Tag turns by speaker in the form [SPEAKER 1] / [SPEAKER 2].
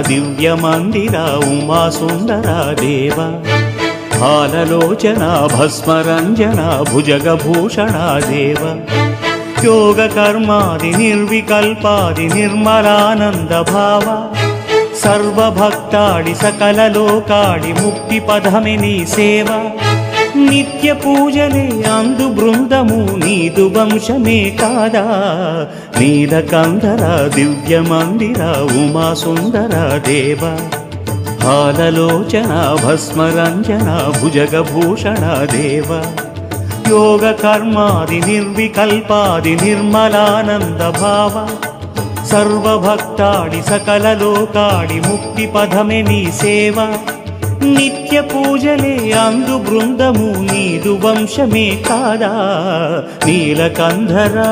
[SPEAKER 1] దివ్య మందిర ఉమా సుందర దేవ హాలలోచన భస్మరంజన భుజగభూషణ దేవ యోగ కర్మాది నిర్వికల్పాది నిర్మలానంద భావ సర్వభక్తాడి సకల లోకాడి ముక్తి పదమి నీ సేవ నిత్య పూజలే అందు బృందము నీదు వంశమే కాదా నీలకంధర దివ్య మందిర ఉమా సుందర దేవ హాలలోచన భస్మరంజన భుజగభూషణ దేవ యోగ కర్మాది నిర్వికల్పాది నిర్మలానంద భావ సర్వభక్తాడి సకల లోకాడి ముక్తి పదమే నీ సేవ నిత్య పూజలే అందు బృందము నీదు వంశమే కాదా నీలకంధరా।